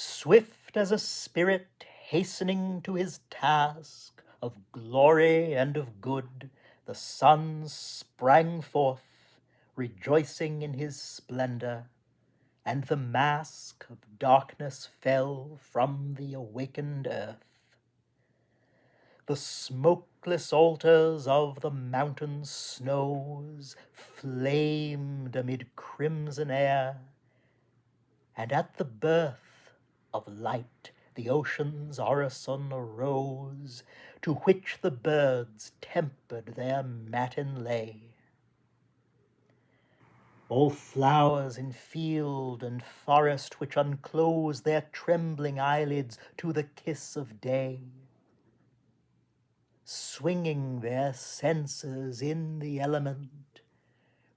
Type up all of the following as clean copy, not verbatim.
Swift as a spirit hastening to his task of glory and of good, the sun sprang forth, rejoicing in his splendor, and the mask of darkness fell from the awakened earth. The smokeless altars of the mountain snows flamed amid crimson air, and at the birth of light the ocean's orison arose, to which the birds tempered their matin lay. All flowers in field and forest which unclose their trembling eyelids to the kiss of day, swinging their censers in the element,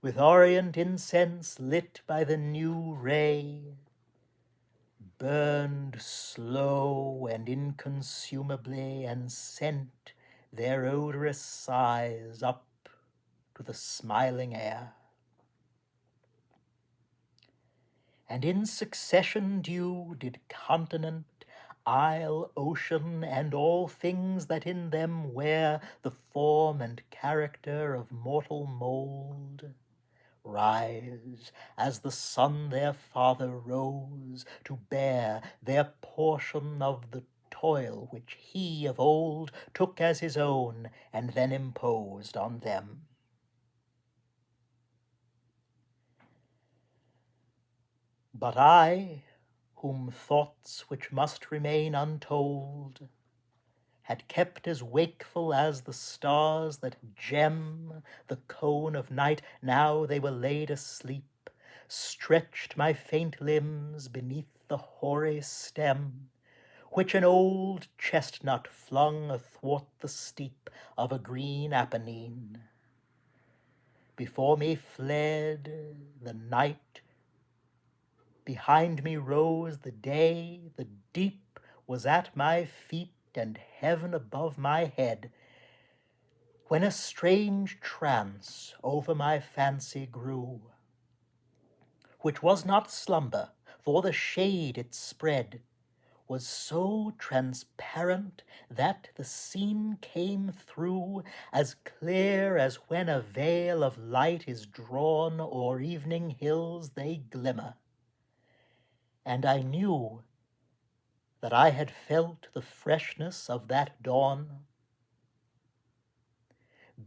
with orient incense lit by the new ray, burned slow and inconsumably, and sent their odorous sighs up to the smiling air. And in succession due did continent, isle, ocean, and all things that in them wear the form and character of mortal mould, rise, as the sun their father rose, to bear their portion of the toil which he of old took as his own, and then imposed on them. But I, whom thoughts which must remain untold had kept as wakeful as the stars that gem the cone of night, now they were laid asleep, stretched my faint limbs beneath the hoary stem, which an old chestnut flung athwart the steep of a green Apennine. Before me fled the night, behind me rose the day, the deep was at my feet, and heaven above my head, when a strange trance over my fancy grew, which was not slumber, for the shade it spread was so transparent that the scene came through as clear as when a veil of light is drawn o'er evening hills they glimmer. And I knew that I had felt the freshness of that dawn,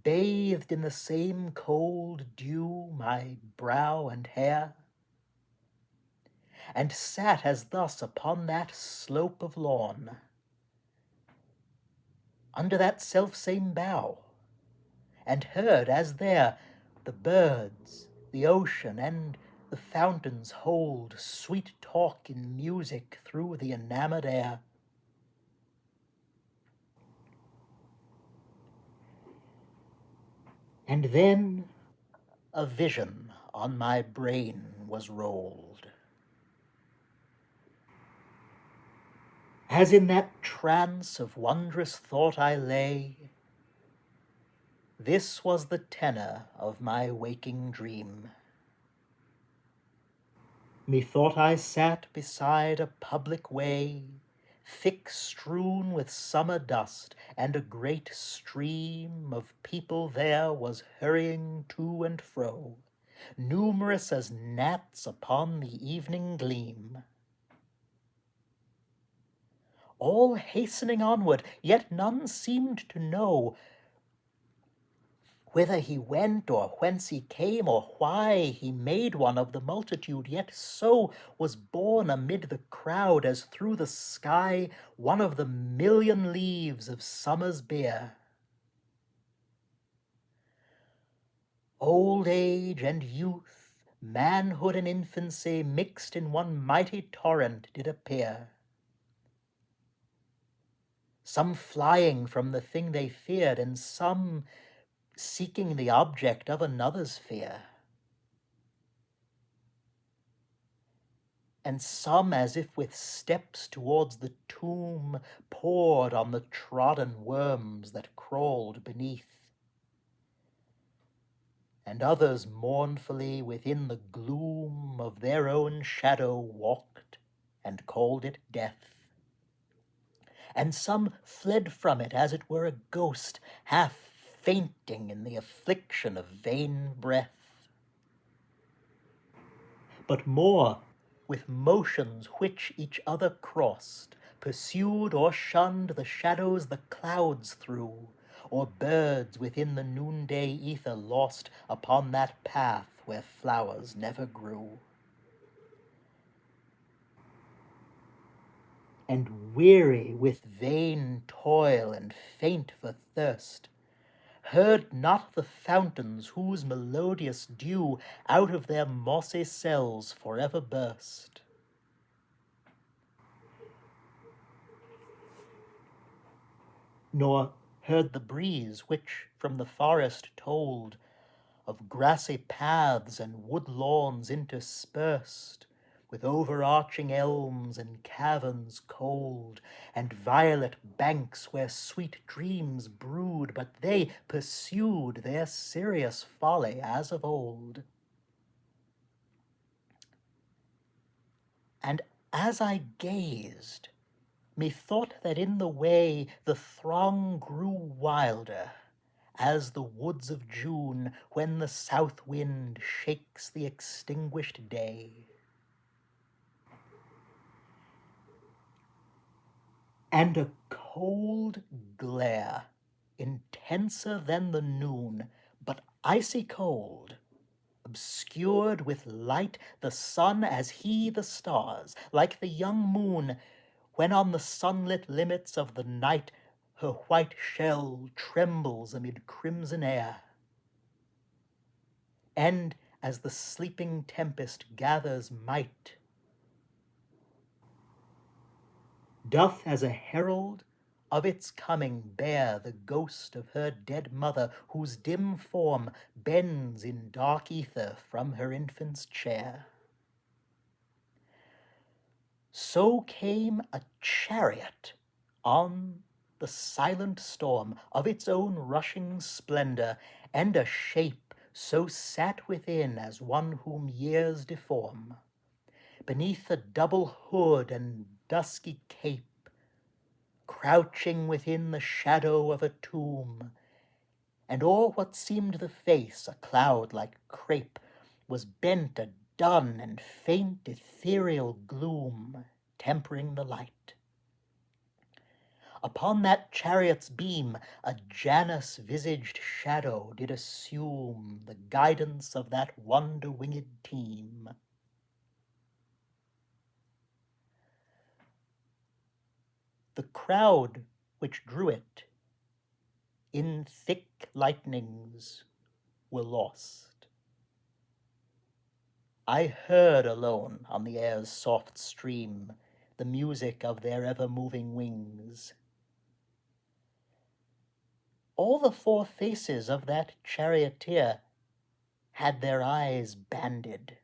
bathed in the same cold dew my brow and hair, and sat as thus upon that slope of lawn, under that selfsame bough, and heard as there the birds, the ocean, and the fountains hold sweet talk in music through the enamored air. And then a vision on my brain was rolled. As in that trance of wondrous thought I lay, this was the tenor of my waking dream. Methought I sat beside a public way, thick strewn with summer dust, and a great stream of people there was hurrying to and fro, numerous as gnats upon the evening gleam. All hastening onward, yet none seemed to know whither he went, or whence he came, or why he made one of the multitude, yet so was borne amid the crowd as through the sky one of the million leaves of summer's bier. Old age and youth, manhood and infancy, mixed in one mighty torrent did appear, some flying from the thing they feared, and some seeking the object of another's fear, and some, as if with steps towards the tomb, poured on the trodden worms that crawled beneath, and others mournfully within the gloom of their own shadow walked and called it death. And some fled from it as it were a ghost, half fainting in the affliction of vain breath. But more, with motions which each other crossed, pursued or shunned the shadows the clouds threw, or birds within the noonday ether lost upon that path where flowers never grew. And weary with vain toil and faint for thirst, heard not the fountains whose melodious dew out of their mossy cells forever burst. Nor heard the breeze which from the forest told of grassy paths and wood lawns interspersed, with overarching elms and caverns cold, and violet banks where sweet dreams brood, but they pursued their serious folly as of old. And as I gazed, methought that in the way the throng grew wilder, as the woods of June when the south wind shakes the extinguished day. And a cold glare, intenser than the noon, but icy cold, obscured with light the sun as he the stars, like the young moon, when on the sunlit limits of the night her white shell trembles amid crimson air. And as the sleeping tempest gathers might, doth as a herald of its coming bear the ghost of her dead mother, whose dim form bends in dark ether from her infant's chair. So came a chariot on the silent storm of its own rushing splendor, and a shape so sat within as one whom years deform. Beneath a double hood and dusky cape, crouching within the shadow of a tomb, and o'er what seemed the face a cloud like crape, was bent a dun and faint ethereal gloom, tempering the light. Upon that chariot's beam a Janus-visaged shadow did assume the guidance of that wonder-winged team. The crowd which drew it in thick lightnings were lost. I heard alone on the air's soft stream the music of their ever-moving wings. All the four faces of that charioteer had their eyes banded.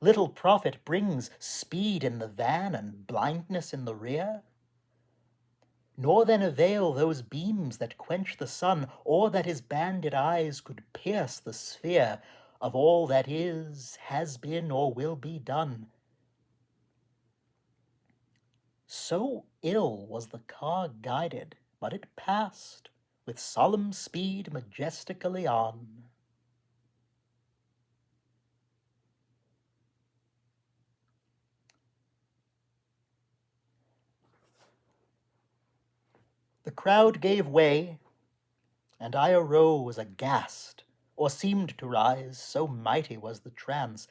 Little profit brings speed in the van and blindness in the rear. Nor then avail those beams that quench the sun, or that his banded eyes could pierce the sphere of all that is, has been, or will be done. So ill was the car guided, but it passed with solemn speed majestically on. The crowd gave way, and I arose aghast, or seemed to rise, so mighty was the trance,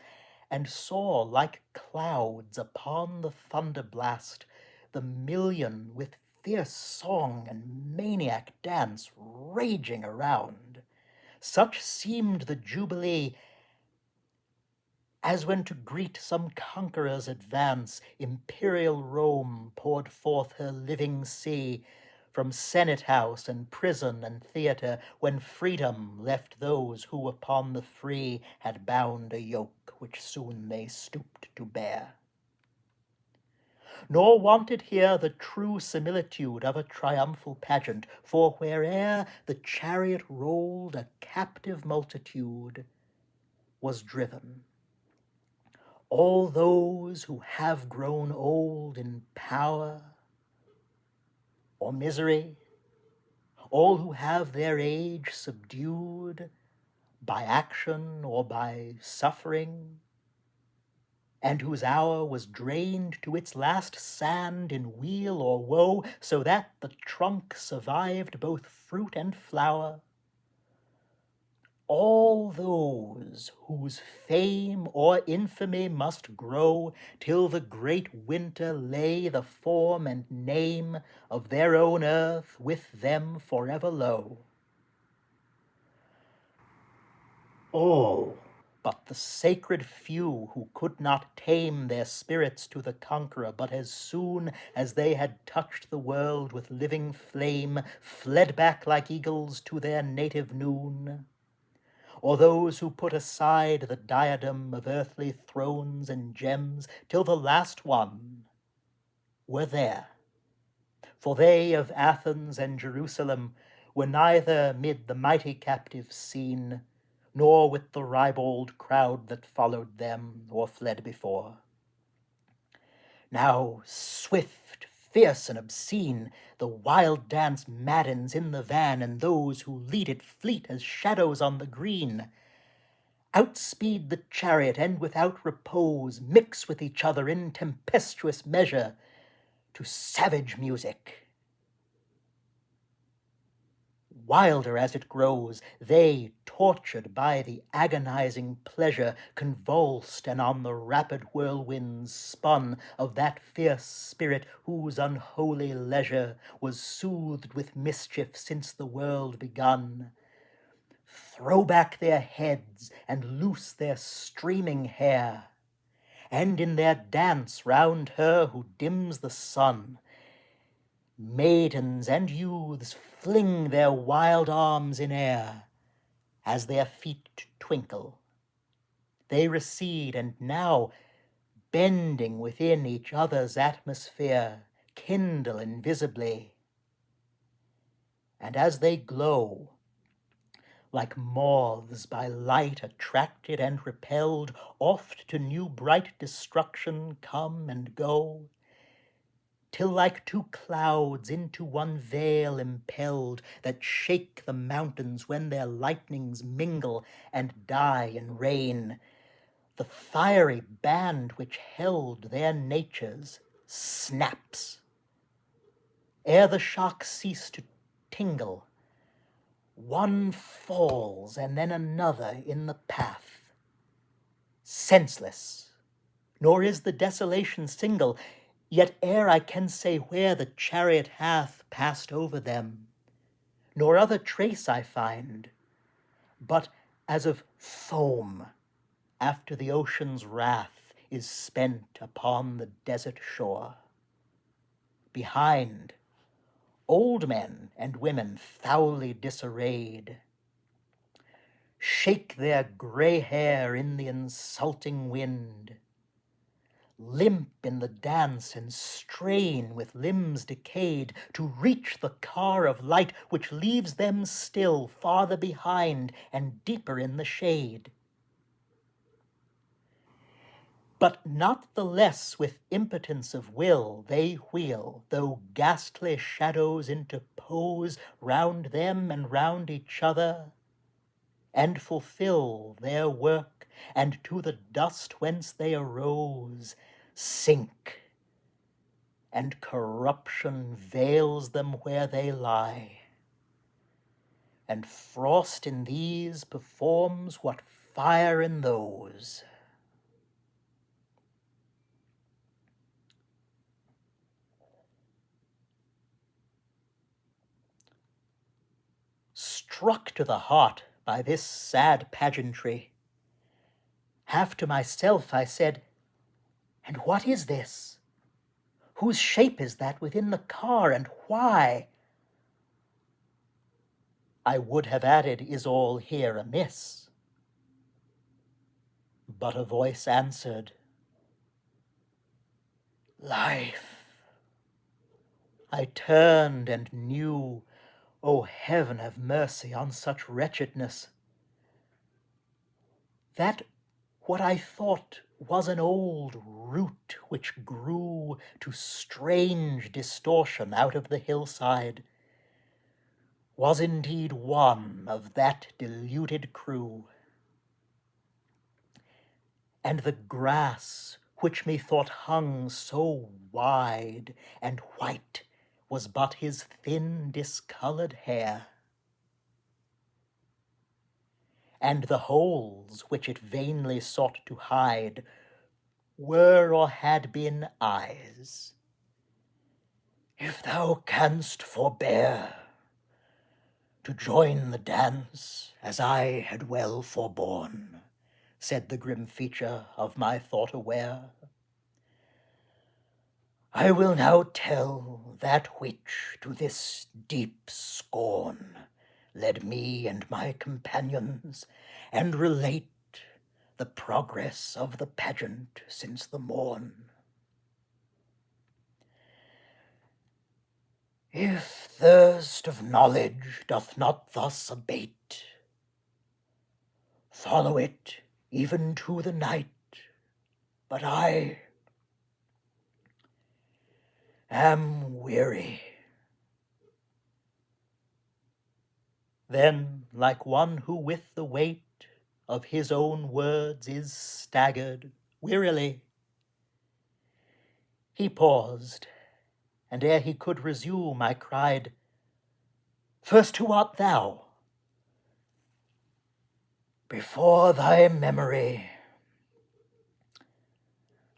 and saw like clouds upon the thunder blast the million with fierce song and maniac dance raging around. Such seemed the jubilee as when to greet some conqueror's advance imperial Rome poured forth her living sea from senate house and prison and theatre, when freedom left those who upon the free had bound a yoke which soon they stooped to bear. Nor wanted here the true similitude of a triumphal pageant, for where'er the chariot rolled a captive multitude was driven. all those who have grown old in power or misery, all who have their age subdued by action or by suffering, and whose hour was drained to its last sand in weal or woe, so that the trunk survived both fruit and flower, all those whose fame or infamy must grow till the great winter lay the form and name of their own earth with them forever low. All but the sacred few who could not tame their spirits to the conqueror, but as soon as they had touched the world with living flame, fled back like eagles to their native noon, or those who put aside the diadem of earthly thrones and gems till the last one were there. For they of Athens and Jerusalem were neither mid the mighty captives seen, nor with the ribald crowd that followed them or fled before. Now swift, fierce, and obscene, the wild dance maddens in the van, and those who lead it fleet as shadows on the green. Outspeed the chariot, and without repose mix with each other in tempestuous measure to savage music. Wilder as it grows, they, tortured by the agonizing pleasure, convulsed and on the rapid whirlwinds spun of that fierce spirit whose unholy leisure was soothed with mischief since the world begun, throw back their heads and loose their streaming hair, and in their dance round her who dims the sun, maidens and youths fling their wild arms in air. As their feet twinkle, they recede, and now, bending within each other's atmosphere, kindle invisibly. And as they glow, like moths by light attracted and repelled, oft to new bright destruction come and go, till like two clouds into one veil impelled, that shake the mountains when their lightnings mingle and die in rain, the fiery band which held their natures snaps. Ere the shock cease to tingle, one falls and then another in the path, senseless, nor is the desolation single. Yet ere I can say where the chariot hath passed over them, nor other trace I find, but as of foam after the ocean's wrath is spent upon the desert shore. Behind, old men and women foully disarrayed shake their grey hair in the insulting wind, limp in the dance and strain with limbs decayed to reach the car of light which leaves them still farther behind and deeper in the shade. But not the less with impotence of will they wheel, though ghastly shadows interpose round them and round each other, and fulfill their work, and to the dust whence they arose sink, and corruption veils them where they lie, and frost in these performs what fire in those. Struck to the heart by this sad pageantry, half to myself I said, "And what is this? Whose shape is that within the car, and why?" I would have added, "Is all here amiss?" But a voice answered, "Life." I turned and knew, O heaven have mercy on such wretchedness, that what I thought was an old root which grew to strange distortion out of the hillside, was indeed one of that deluded crew. And the grass, which methought hung so wide and white, was but his thin discoloured hair. And the holes which it vainly sought to hide were or had been eyes. If thou canst forbear to join the dance, as I had well forborne, said the grim feature of my thought aware, I will now tell that which to this deep scorn led me and my companions, and relate the progress of the pageant since the morn. If thirst of knowledge doth not thus abate, follow it even to the night. But I am weary. Then, like one who with the weight of his own words is staggered wearily, he paused, and ere he could resume, I cried, First, who art thou? Before thy memory,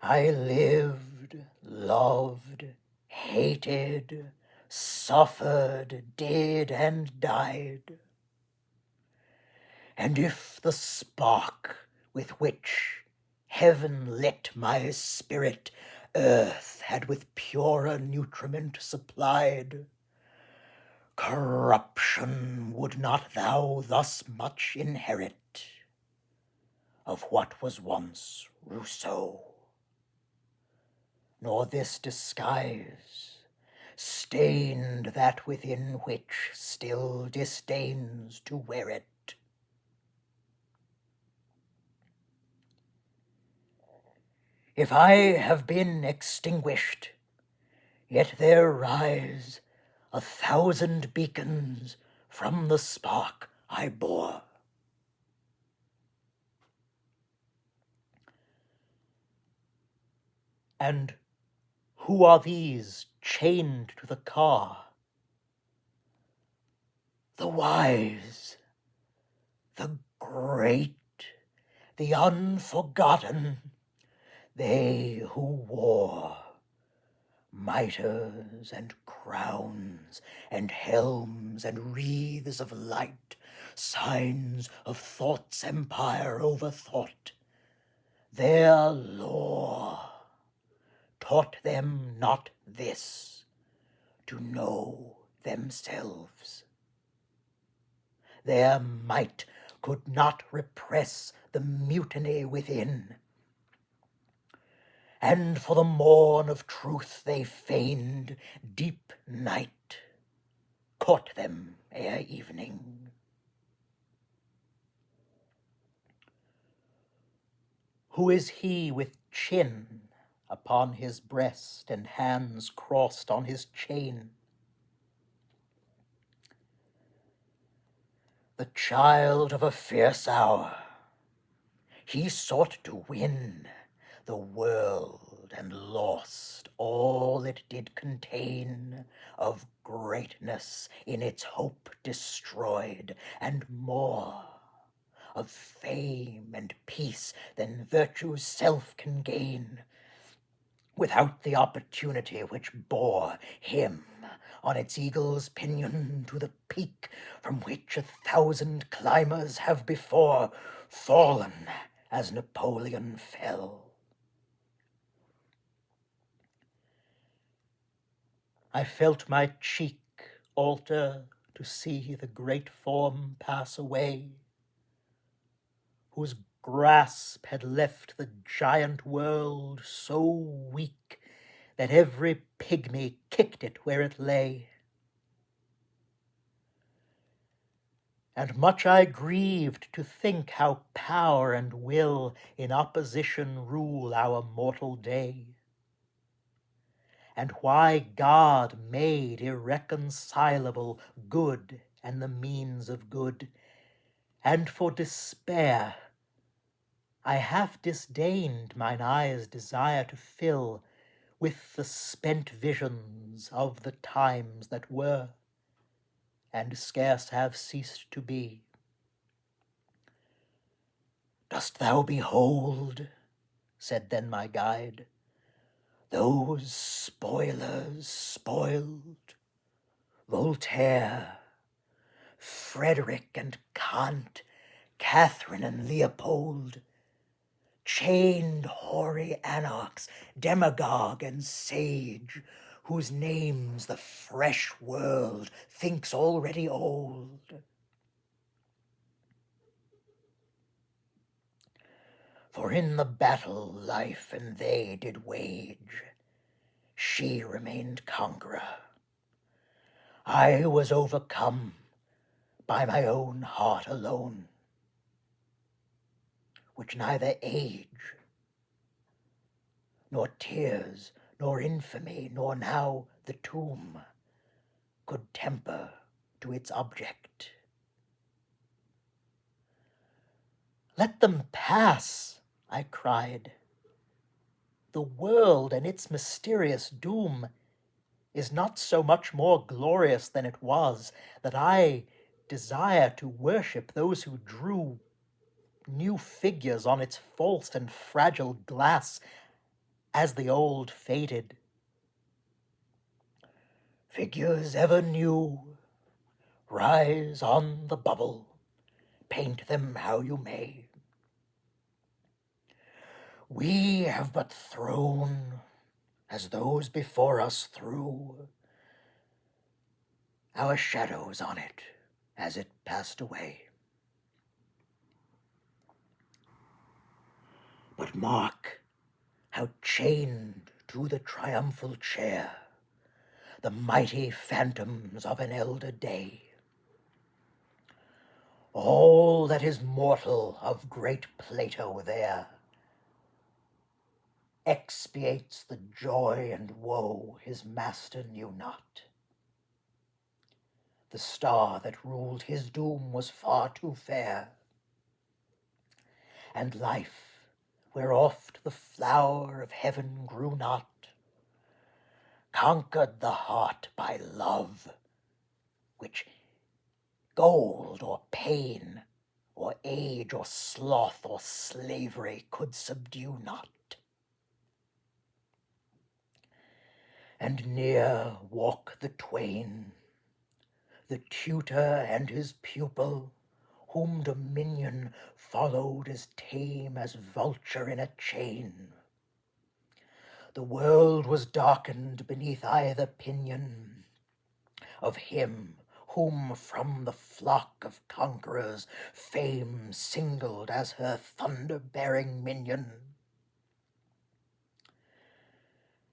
I lived, loved, hated, suffered, did, and died. And if the spark with which heaven lit my spirit, earth had with purer nutriment supplied, corruption would not thou thus much inherit of what was once Rousseau, nor this disguise stained that within which still disdains to wear it. If I have been extinguished, yet there rise 1,000 beacons from the spark I bore. And who are these chained to the car? The wise, the great, the unforgotten, they who wore mitres and crowns and helms and wreaths of light, signs of thought's empire over thought. Their lore taught them not this, to know themselves. Their might could not repress the mutiny within, and for the morn of truth they feigned deep night caught them ere evening. Who is he with chin upon his breast and hands crossed on his chain? The child of a fierce hour, he sought to win the world and lost all it did contain of greatness in its hope destroyed, and more of fame and peace than virtue's self can gain, without the opportunity which bore him on its eagle's pinion to the peak from which 1,000 climbers have before fallen as Napoleon fell. I felt my cheek alter to see the great form pass away, whose grasp had left the giant world so weak that every pygmy kicked it where it lay. And much I grieved to think how power and will in opposition rule our mortal day, and why God made irreconcilable good and the means of good, and for despair I half disdained mine eyes' desire to fill with the spent visions of the times that were, and scarce have ceased to be. Dost thou behold, said then my guide, those spoilers spoiled, Voltaire, Frederick and Kant, Catherine and Leopold, chained hoary anarchs, demagogue and sage, whose names the fresh world thinks already old? For in the battle life and they did wage, she remained conqueror. I was overcome by my own heart alone, which neither age, nor tears, nor infamy, nor now the tomb could temper to its object. Let them pass, I cried. The world and its mysterious doom is not so much more glorious than it was, that I desire to worship those who drew new figures on its false and fragile glass, as the old faded. Figures ever new rise on the bubble, paint them how you may. We have but thrown, as those before us threw, our shadows on it as it passed away. But mark how chained to the triumphal chair the mighty phantoms of an elder day. All that is mortal of great Plato there expiates the joy and woe his master knew not. The star that ruled his doom was far too fair, and life, where oft the flower of heaven grew not, conquered the heart by love, which gold or pain or age or sloth or slavery could subdue not. And near walk the twain, the tutor and his pupil, whom dominion followed as tame as vulture in a chain. The world was darkened beneath either pinion of him whom from the flock of conquerors fame singled as her thunder-bearing minion.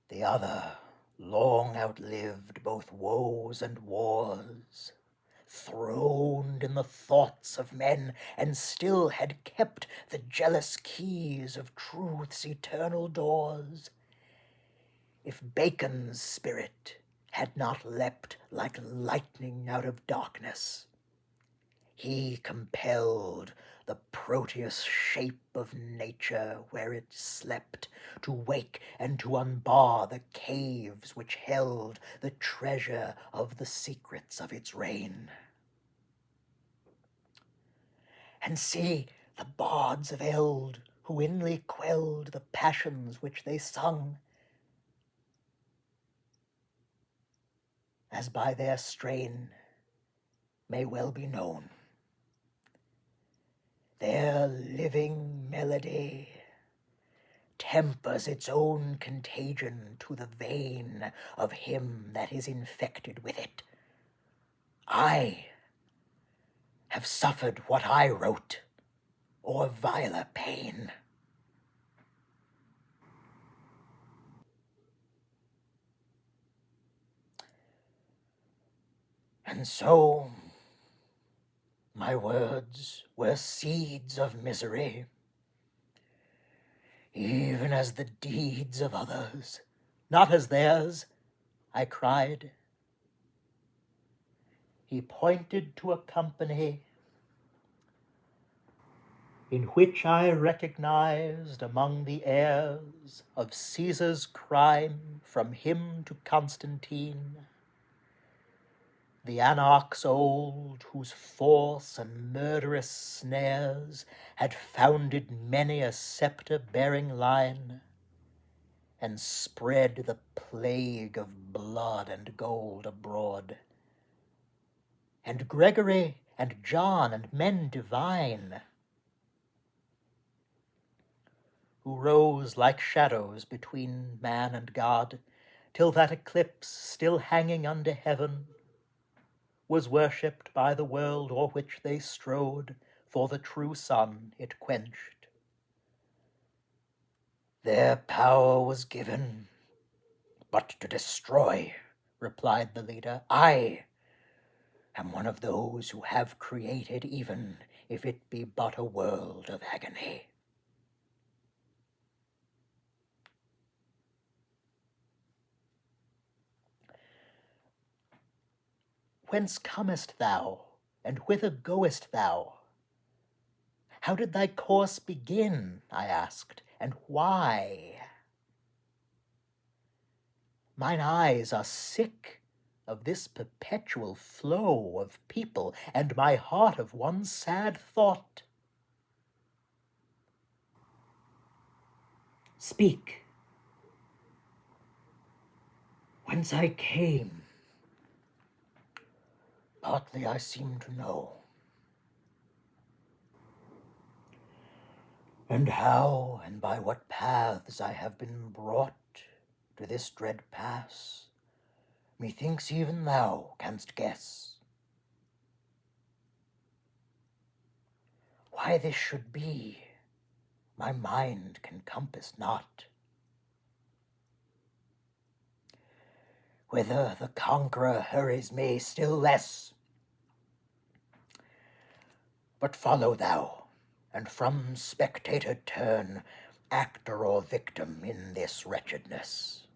The other long outlived both woes and wars, throned in the thoughts of men, and still had kept the jealous keys of truth's eternal doors. If Bacon's spirit had not leapt like lightning out of darkness, he compelled the Proteus shape of nature where it slept to wake and to unbar the caves which held the treasure of the secrets of its reign. And see the bards of eld, who inly quelled the passions which they sung, as by their strain may well be known. Their living melody tempers its own contagion to the vein of him that is infected with it. I have suffered what I wrote, or viler pain. And so My words were seeds of misery, even as the deeds of others, not as theirs, I cried. He pointed to a company in which I recognized among the heirs of Caesar's crime from him to Constantine, the anarchs old whose force and murderous snares had founded many a sceptre-bearing line, and spread the plague of blood and gold abroad. And Gregory and John and men divine, who rose like shadows between man and God, till that eclipse still hanging under heaven was worshipped by the world o'er which they strode, for the true sun it quenched. Their power was given but to destroy, replied the leader. I am one of those who have created, even if it be but a world of agony. Whence comest thou, and whither goest thou? How did thy course begin, I asked, and why? Mine eyes are sick of this perpetual flow of people, and my heart of one sad thought. Speak. Whence I came, partly I seem to know. And how and by what paths I have been brought to this dread pass, methinks even thou canst guess. Why this should be, my mind can compass not. Whither the conqueror hurries me, still less. But follow thou, and from spectator turn, actor or victim in this wretchedness.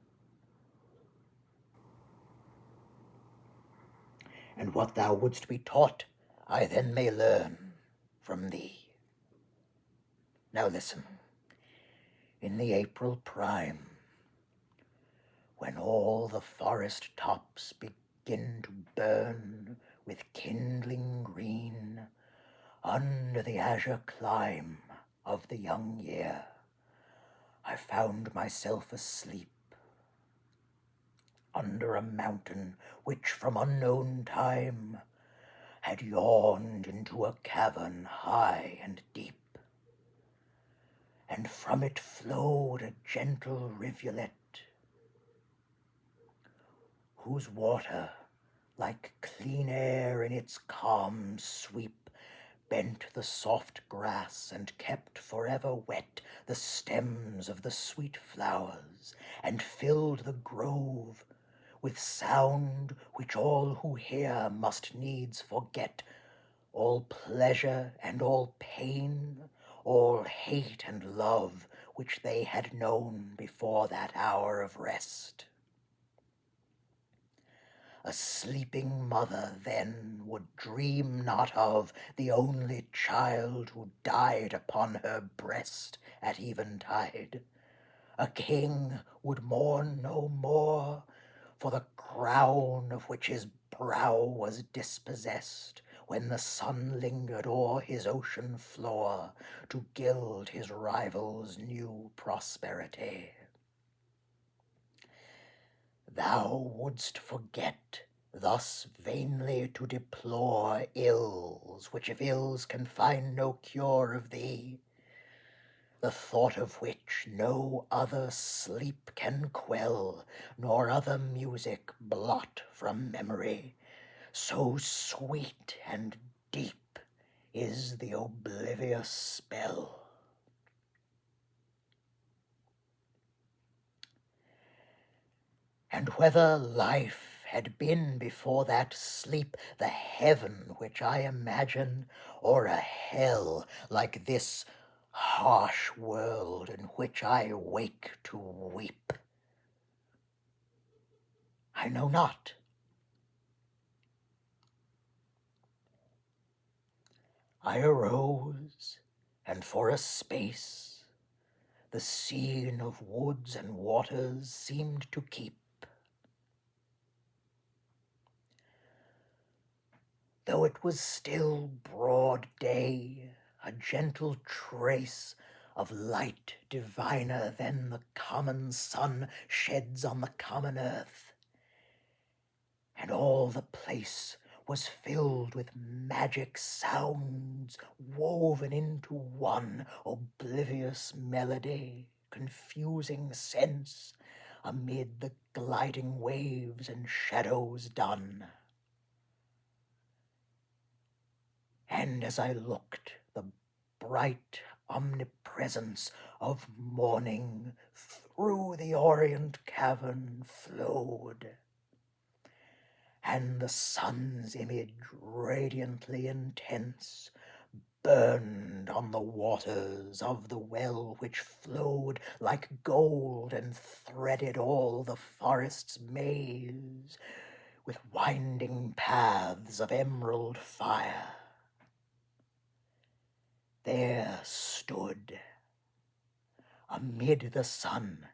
And what thou wouldst be taught, I then may learn from thee. Now listen. In the April prime, when all the forest tops begin to burn with kindling green, under the azure clime of the young year, I found myself asleep under a mountain which from unknown time had yawned into a cavern high and deep, and from it flowed a gentle rivulet, whose water, like clean air in its calm sweep, bent the soft grass and kept forever wet the stems of the sweet flowers, and filled the grove with sound which all who hear must needs forget, all pleasure and all pain, all hate and love which they had known before that hour of rest. A sleeping mother then would dream not of the only child who died upon her breast at eventide. A king would mourn no more for the crown of which his brow was dispossessed, when the sun lingered o'er his ocean floor to gild his rival's new prosperity. Thou wouldst forget thus vainly to deplore ills, which if ills can find no cure of thee, the thought of which no other sleep can quell, nor other music blot from memory, so sweet and deep is the oblivious spell. And whether life had been before that sleep the heaven which I imagine, or a hell like this harsh world in which I wake to weep. I know not. I arose, and for a space the scene of woods and waters seemed to keep. Though it was still broad day, a gentle trace of light diviner than the common sun sheds on the common earth, and all the place was filled with magic sounds woven into one oblivious melody, confusing sense amid the gliding waves and shadows dun. And as I looked, the bright omnipresence of morning through the orient cavern flowed, and the sun's image, radiantly intense, burned on the waters of the well which flowed like gold and threaded all the forest's maze with winding paths of emerald fire. There stood, amid the sun,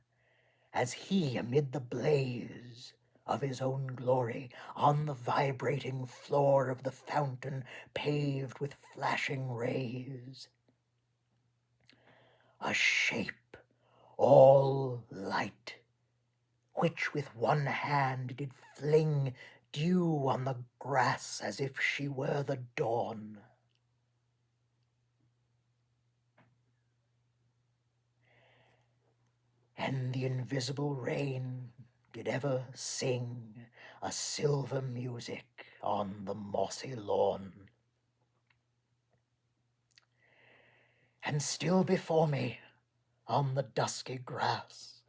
as he amid the blaze of his own glory, on the vibrating floor of the fountain paved with flashing rays, a shape all light, which with one hand did fling dew on the grass as if she were the dawn. And the invisible rain did ever sing a silver music on the mossy lawn. And still before me, on the dusky grass,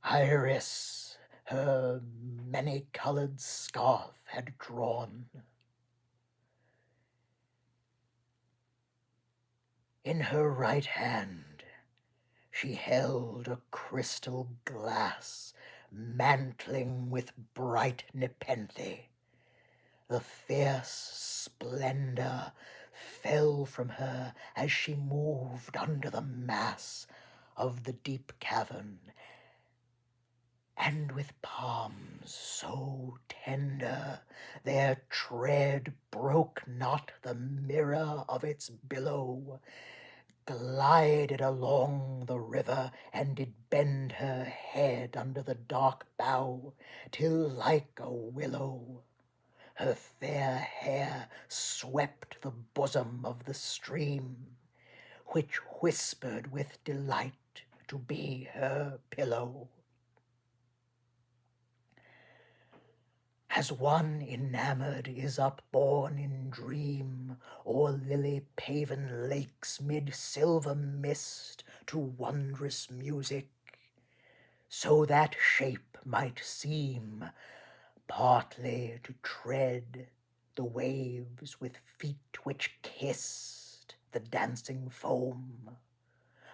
Iris her many-colored scarf had drawn. In her right hand she held a crystal glass mantling with bright nepenthe. The fierce splendor fell from her as she moved under the mass of the deep cavern, and with palms so tender their tread broke not the mirror of its billow, glided along the river, and did bend her head under the dark bough, till like a willow her fair hair swept the bosom of the stream, which whispered with delight to be her pillow. As one enamored is upborne in dream o'er lily-paven lakes mid silver mist to wondrous music, so that shape might seem partly to tread the waves with feet which kissed the dancing foam,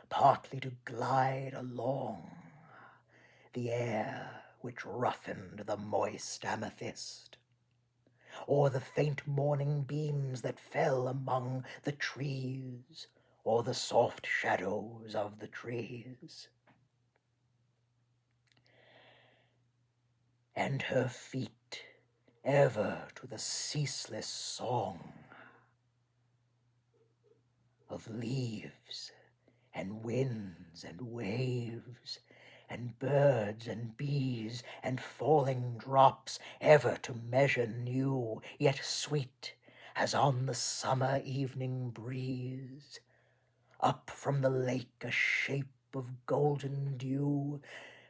partly to glide along the air which roughened the moist amethyst, or the faint morning beams that fell among the trees, or the soft shadows of the trees. And her feet ever to the ceaseless song of leaves and winds and waves and birds and bees and falling drops, ever to measure new, yet sweet as on the summer evening breeze. Up from the lake a shape of golden dew,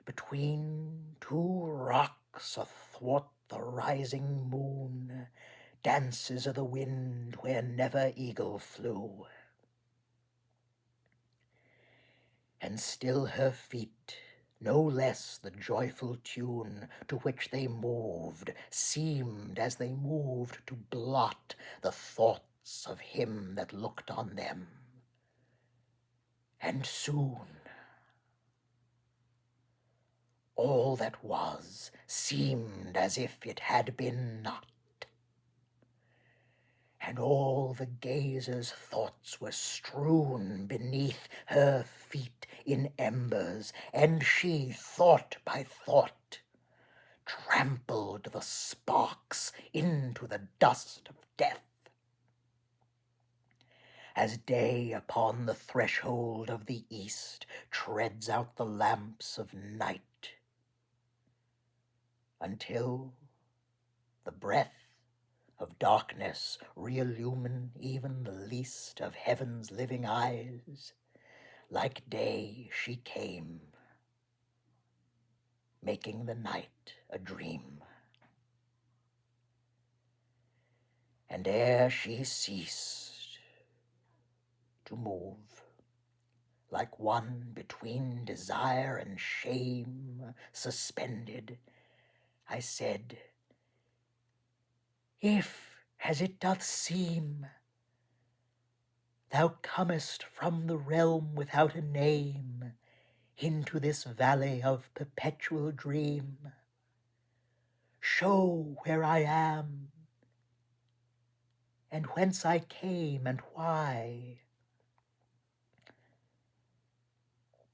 between two rocks athwart the rising moon, dances o' the wind where never eagle flew. And still her feet No less the joyful tune to which they moved seemed, as they moved, to blot the thoughts of him that looked on them. And soon all that was seemed as if it had been not, and all the gazer's thoughts were strewn beneath her feet in embers, and she, thought by thought, trampled the sparks into the dust of death. As day upon the threshold of the east treads out the lamps of night, until the breath of darkness reillumine even the least of heaven's living eyes, like day she came, making the night a dream. And ere she ceased to move, like one between desire and shame suspended, I said, "If, as it doth seem, thou comest from the realm without a name into this valley of perpetual dream, show where I am, and whence I came, and why.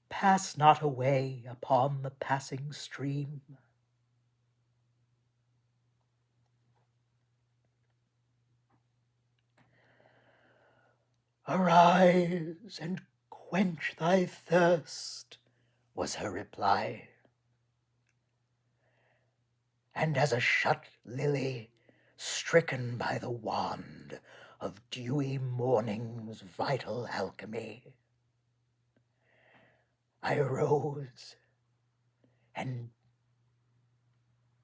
Pass not away upon the passing stream." "Arise and quench thy thirst," was her reply. And as a shut lily, stricken by the wand of dewy morning's vital alchemy, I arose, and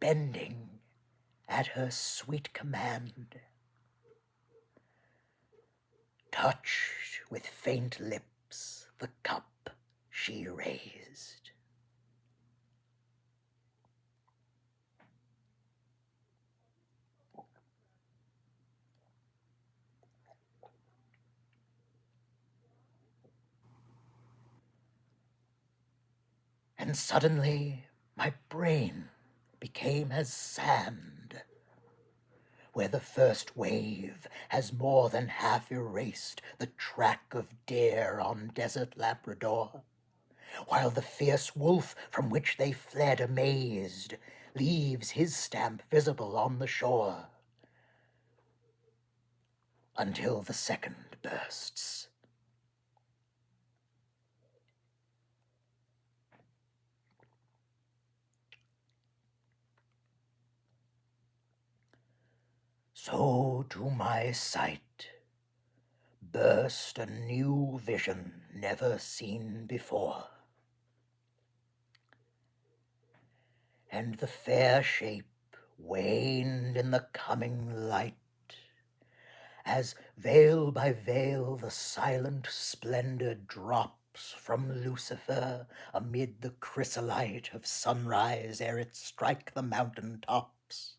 bending at her sweet command, touched with faint lips the cup she raised. And suddenly my brain became as sand, where the first wave has more than half erased the track of deer on desert Labrador, while the fierce wolf from which they fled amazed leaves his stamp visible on the shore, until the second bursts. So to my sight burst a new vision never seen before, and the fair shape waned in the coming light, as veil by veil the silent splendor drops from Lucifer amid the chrysolite of sunrise ere it strike the mountain tops.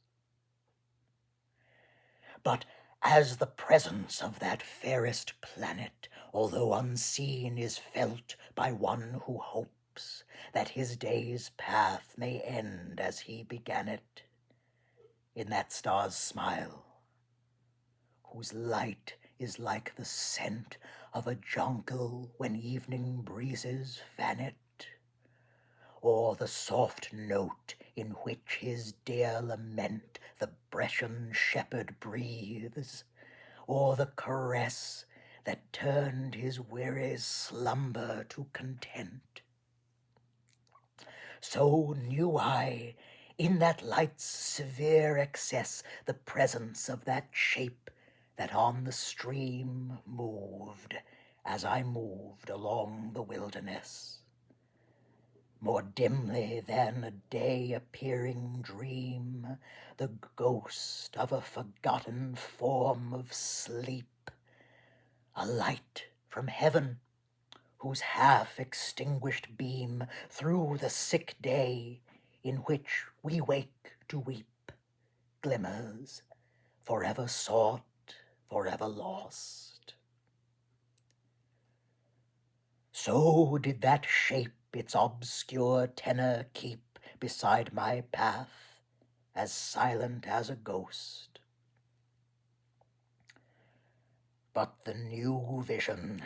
But as the presence of that fairest planet, although unseen, is felt by one who hopes that his day's path may end as he began it, in that star's smile, whose light is like the scent of a jonquil when evening breezes fan it, or the soft note in which his dear lament the Brescian shepherd breathes, or the caress that turned his weary slumber to content. So knew I, in that light's severe excess, the presence of that shape that on the stream moved as I moved along the wilderness. More dimly than a day-appearing dream, the ghost of a forgotten form of sleep, a light from heaven, whose half-extinguished beam through the sick day in which we wake to weep glimmers, forever sought, forever lost. So did that shape its obscure tenor keep beside my path, as silent as a ghost. But the new vision,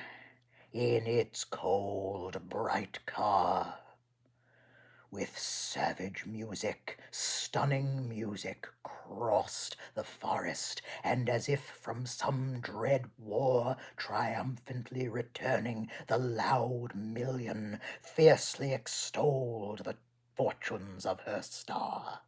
in its cold, bright car, with savage music, stunning music, crossed the forest, and as if from some dread war triumphantly returning, the loud million fiercely extolled the fortunes of her star.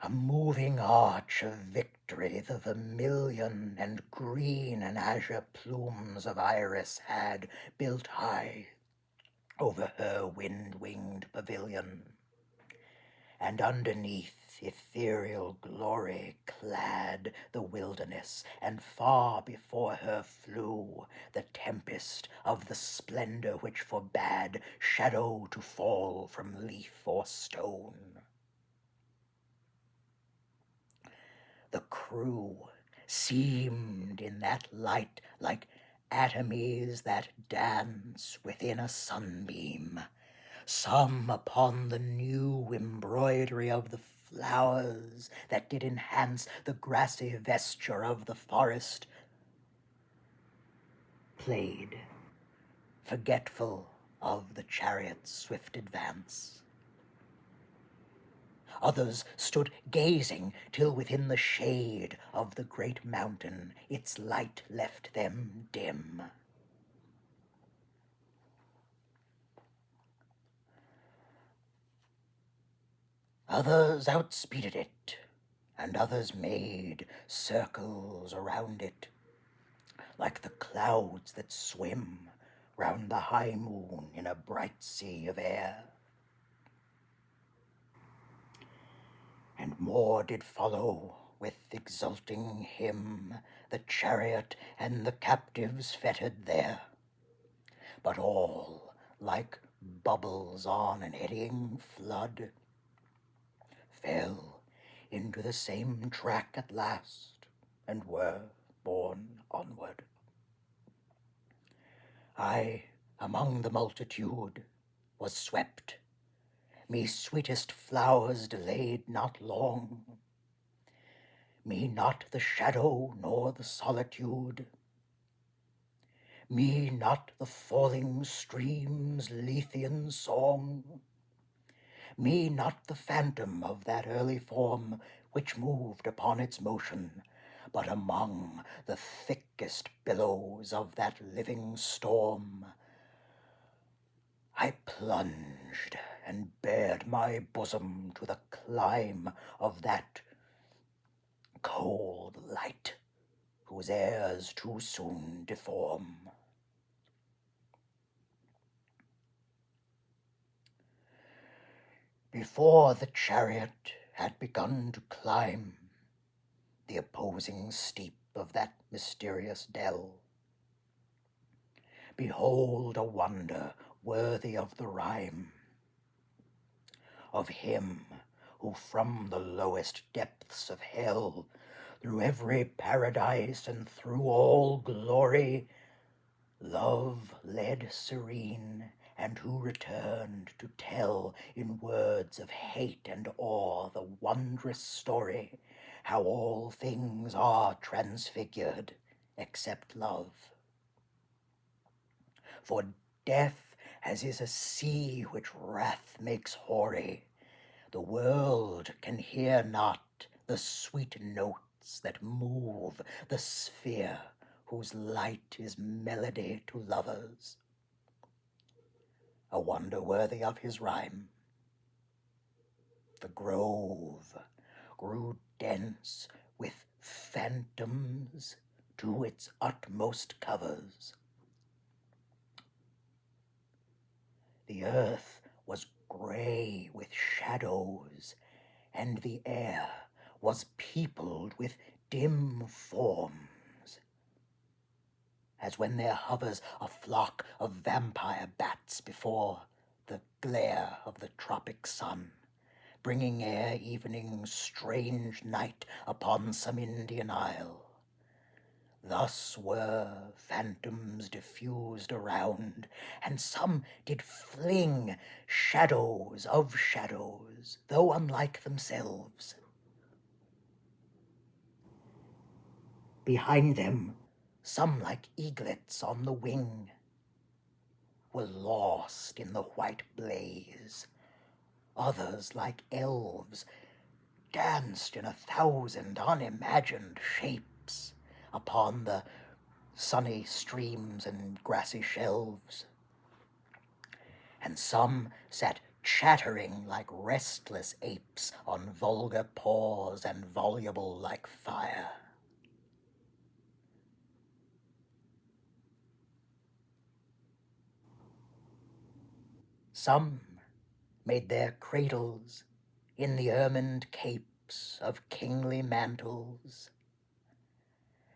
A moving arch of victory the vermilion and green and azure plumes of Iris had built high over her wind-winged pavilion, and underneath ethereal glory clad the wilderness, and far before her flew the tempest of the splendor which forbade shadow to fall from leaf or stone. The crew seemed in that light like atomies that dance within a sunbeam, some upon the new embroidery of the flowers that did enhance the grassy vesture of the forest, played, forgetful of the chariot's swift advance. Others stood gazing till within the shade of the great mountain its light left them dim. Others outspeeded it, and others made circles around it, like the clouds that swim round the high moon in a bright sea of air. And more did follow with exulting hymn the chariot and the captives fettered there. But all, like bubbles on an eddying flood, fell into the same track at last, and were borne onward. I, among the multitude, was swept. Me sweetest flowers delayed not long, me not the shadow nor the solitude, me not the falling stream's Lethean song, me not the phantom of that early form which moved upon its motion, but among the thickest billows of that living storm I plunged and bared my bosom to the clime of that cold light whose airs too soon deform. Before the chariot had begun to climb the opposing steep of that mysterious dell, behold a wonder worthy of the rhyme, of him who from the lowest depths of hell, through every paradise and through all glory, love led serene, and who returned to tell in words of hate and awe the wondrous story, how all things are transfigured except love. For death, as is a sea which wrath makes hoary, the world can hear not the sweet notes that move the sphere whose light is melody to lovers. A wonder worthy of his rhyme. The grove grew dense with phantoms to its utmost covers. The earth was gray with shadows, and the air was peopled with dim forms. as when there hovers a flock of vampire bats before the glare of the tropic sun, bringing ere evening strange night upon some Indian isle. Thus were phantoms diffused around, and some did fling shadows of shadows, though unlike themselves. Behind them, some like eaglets on the wing, were lost in the white blaze. Others, like elves, danced in 1,000 unimagined shapes upon the sunny streams and grassy shelves. And some sat chattering like restless apes on vulgar paws and voluble like fire. Some made their cradles in the ermined capes of kingly mantles.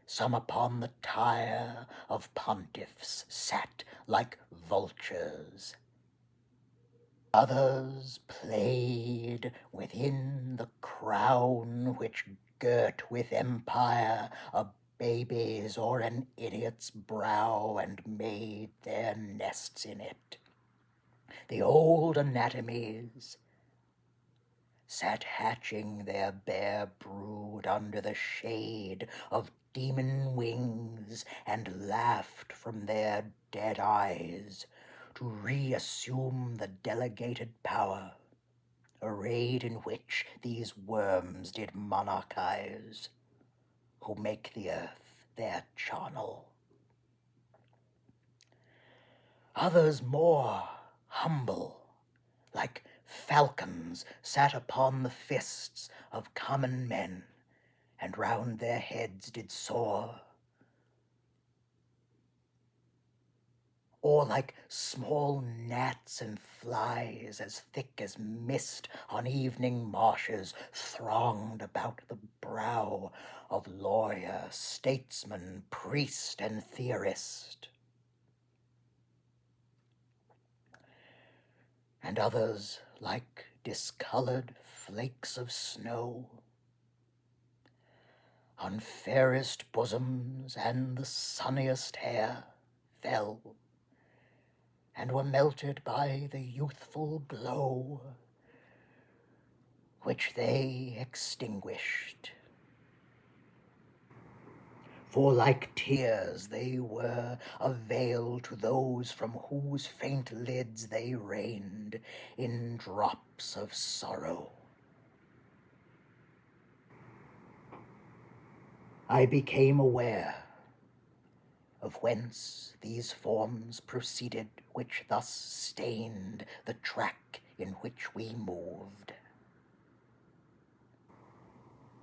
Some upon the tire of pontiffs sat like vultures. Others played within the crown which girt with empire a baby's or an idiot's brow and made their nests in it. The old anatomies sat hatching their bare brood under the shade of demon wings and laughed from their dead eyes to reassume the delegated power, arrayed in which these worms did monarchize, who make the earth their charnel. Others more humble, like falcons, sat upon the fists of common men, and round their heads did soar. Or like small gnats and flies, as thick as mist on evening marshes, thronged about the brow of lawyer, statesman, priest, and theorist. And others like discolored flakes of snow on fairest bosoms and the sunniest hair fell, and were melted by the youthful glow which they extinguished. For like tears they were a veil to those from whose faint lids they rained in drops of sorrow. I became aware of whence these forms proceeded which thus stained the track in which we moved.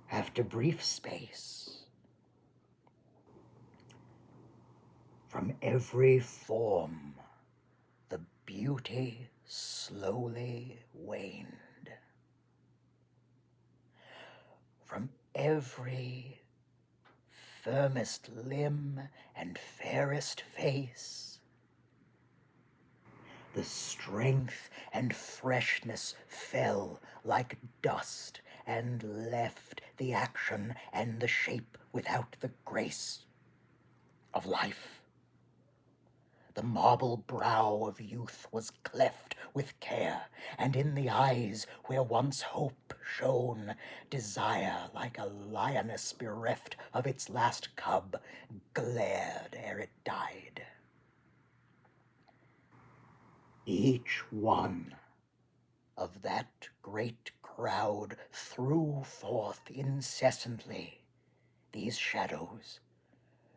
After brief space, from every form the beauty slowly waned. From every firmest limb and fairest face the strength and freshness fell like dust, and left the action and the shape without the grace of life. The marble brow of youth was cleft with care, and in the eyes where once hope shone, desire, like a lioness bereft of its last cub, glared ere it died. Each one of that great crowd threw forth incessantly these shadows,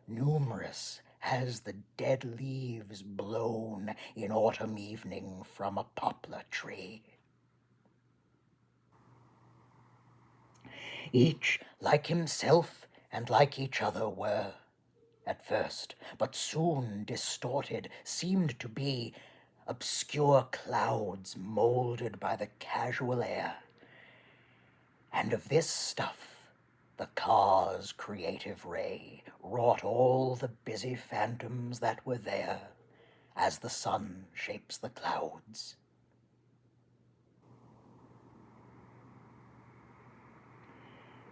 numerous as the dead leaves blown in autumn evening from a poplar tree. Each like himself and like each other were, at first, but soon distorted, seemed to be obscure clouds molded by the casual air. And of this stuff The car's creative ray wrought all the busy phantoms that were there, as the sun shapes the clouds.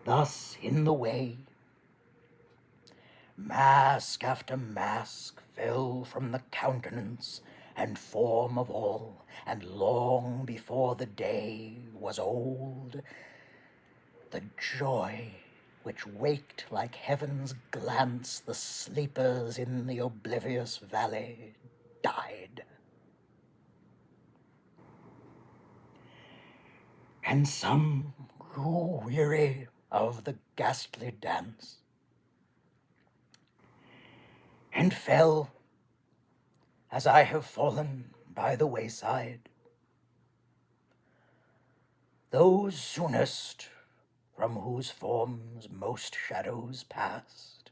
Thus, in the way, mask after mask fell from the countenance and form of all, and long before the day was old, the joy which waked like heaven's glance the sleepers in the oblivious valley died. And some grew weary of the ghastly dance, and fell, as I have fallen by the wayside. Those soonest, from whose forms most shadows passed,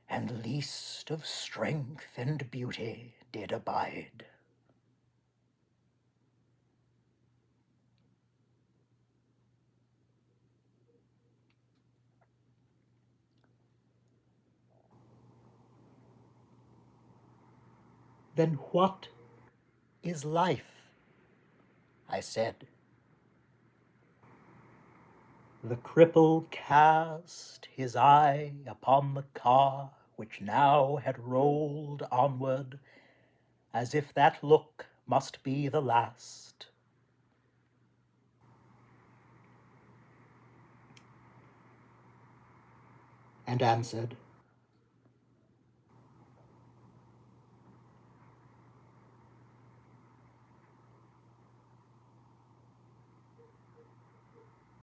and least of strength and beauty did abide. Then what is life? I said. The cripple cast his eye upon the car which now had rolled onward, as if that look must be the last. And answered,